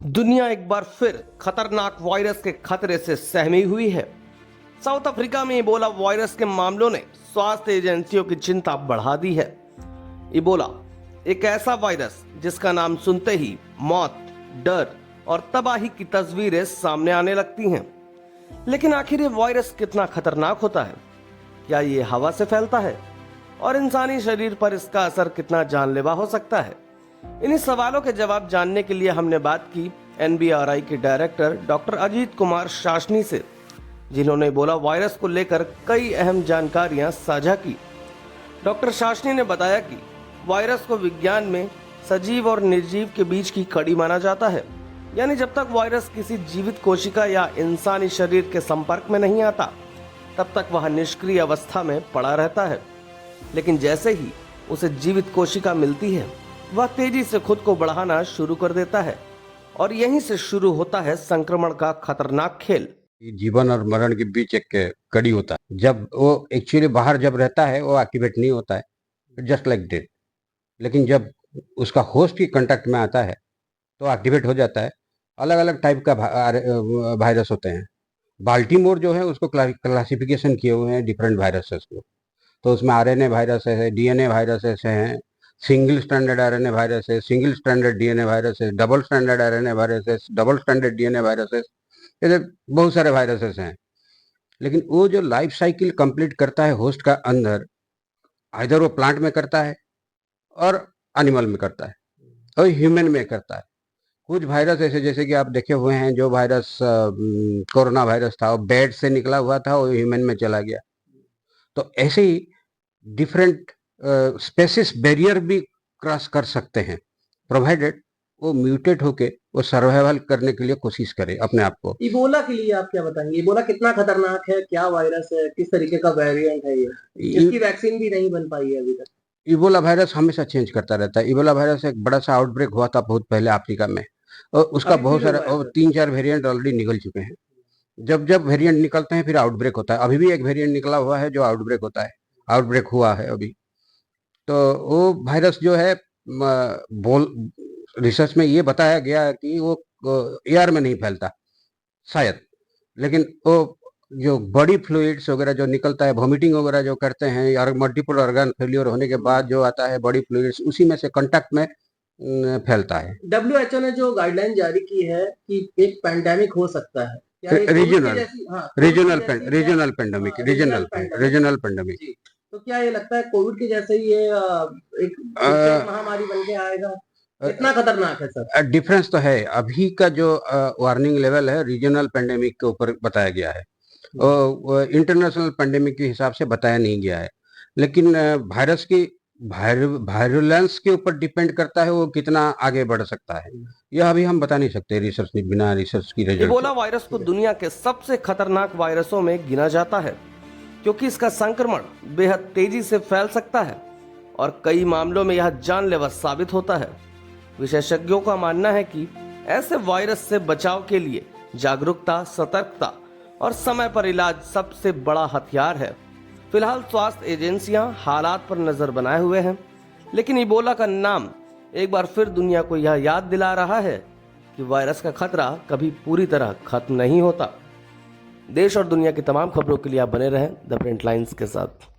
दुनिया एक बार फिर खतरनाक वायरस के खतरे से सहमी हुई है। साउथ अफ्रीका में इबोला वायरस के मामलों ने स्वास्थ्य एजेंसियों की चिंता बढ़ा दी है। इबोला एक ऐसा वायरस जिसका नाम सुनते ही मौत, डर और तबाही की तस्वीरें सामने आने लगती हैं। लेकिन आखिर ये वायरस कितना खतरनाक होता है? क्या ये हवा से फैलता है? और इंसानी शरीर पर इसका असर कितना जानलेवा हो सकता है? इन्हीं सवालों के जवाब जानने के लिए हमने बात की NBRI के डायरेक्टर डॉक्टर अजीत कुमार शासनी से, जिन्होंने इबोला वायरस को लेकर कई अहम जानकारियां साझा की। डॉक्टर शासनी ने बताया कि वायरस को विज्ञान में सजीव और निर्जीव के बीच की कड़ी माना जाता है, यानी जब तक वायरस किसी जीवित कोशिका या इंसानी शरीर के संपर्क में नहीं आता तब तक वह निष्क्रिय अवस्था में पड़ा रहता है। लेकिन जैसे ही उसे जीवित कोशिका मिलती है वह तेजी से खुद को बढ़ाना शुरू कर देता है और यहीं से शुरू होता है संक्रमण का खतरनाक खेल। जीवन और मरण के बीच एक कड़ी होता है। जब वो एक्चुअली बाहर जब रहता है वो एक्टिवेट नहीं होता है, जस्ट लाइक डेड। लेकिन जब उसका होस्ट की कांटेक्ट में आता है तो एक्टिवेट हो जाता है। अलग अलग टाइप का वायरस होते हैं। बाल्टीमोर जो है उसको क्लासिफिकेशन किए हुए हैं डिफरेंट वायरसेस को। तो उसमें RNA वायरस है, DNA वायरसेस हैं, सिंगल स्टैंडर्ड RNA वायरस है, सिंगल स्टैंडर्ड DNA वायरस है, डबल स्टैंडर्ड RNA वायरस है, डबल स्टैंडर्ड DNA वायरसेस, ऐसे बहुत सारे वायरसेस हैं। लेकिन वो जो लाइफ साइकिल कंप्लीट करता है होस्ट का अंदर, आइदर वो प्लांट में करता है और एनिमल में करता है और ह्यूमन में करता है। कुछ वायरस ऐसे जैसे कि आप देखे हुए हैं, जो वायरस कोरोना वायरस था वो बैट से निकला हुआ था, वो ह्यूमन में चला गया। तो ऐसे ही डिफरेंट स्पेसिस बैरियर भी क्रॉस कर सकते हैं, प्रोवाइडेड वो म्यूटेट होके वो सर्वाइवल करने के लिए कोशिश करे अपने आप को। इबोला के लिए आप क्या बताएंगे? इबोला कितना खतरनाक है, क्या वायरस है, किस तरीके का वेरिएंट है ये? इसकी वैक्सीन भी नहीं बन पाई है अभी तक। इबोला वायरस हमेशा चेंज करता रहता है। इबोला वायरस एक बड़ा सा आउटब्रेक हुआ था बहुत पहले अफ्रीका में, और उसका बहुत सारा 3-4 वेरिएंट ऑलरेडी निकल चुके हैं। जब जब वेरिएंट निकलते हैं फिर आउटब्रेक होता है। अभी भी एक वेरिएंट निकला हुआ है जो आउटब्रेक होता है, आउटब्रेक हुआ है अभी। तो वो वायरस जो है रिसर्च में ये बताया गया है कि वो एयर में नहीं फैलता शायद, लेकिन वो जो बॉडी फ्लूइड्स वगैरह जो निकलता है, वॉमिटिंग वगैरह जो करते हैं, या मल्टीपल ऑर्गन फेलियर होने के बाद जो आता है बॉडी फ्लूइड्स, उसी में से कांटेक्ट में फैलता है। WHO ने जो गाइडलाइन जारी की है कि एक पैंडेमिक हो सकता है, रीजनल पेंडेमिक। तो क्या ये लगता है कोविड के जैसे ही ये एक महामारी बन के आएगा? कितना खतरनाक है सर? डिफरेंस तो है। अभी का जो वार्निंग लेवल है रीजनल पेंडेमिक के ऊपर बताया गया है, इंटरनेशनल पेंडेमिक के हिसाब से बताया नहीं गया है। लेकिन वायरस की वायरुलेंस के ऊपर डिपेंड करता है वो कितना आगे बढ़ सकता है। यह अभी हम बता नहीं सकते बिना रिसर्च की रिजल्ट। इबोला वायरस को दुनिया के सबसे खतरनाक वायरसों में गिना जाता है, क्योंकि इसका संक्रमण बेहद तेजी से फैल सकता है और कई मामलों में यह जानलेवा साबित होता है। विशेषज्ञों का मानना है कि ऐसे वायरस से बचाव के लिए जागरूकता, सतर्कता और समय पर इलाज सबसे बड़ा हथियार है। फिलहाल स्वास्थ्य एजेंसियां हालात पर नजर बनाए हुए हैं, लेकिन इबोला का नाम एक बार फिर दुनिया को यह याद दिला रहा है कि वायरस का खतरा कभी पूरी तरह खत्म नहीं होता। देश और दुनिया की तमाम खबरों के लिए आप बने रहें द फ्रंट लाइन्स के साथ।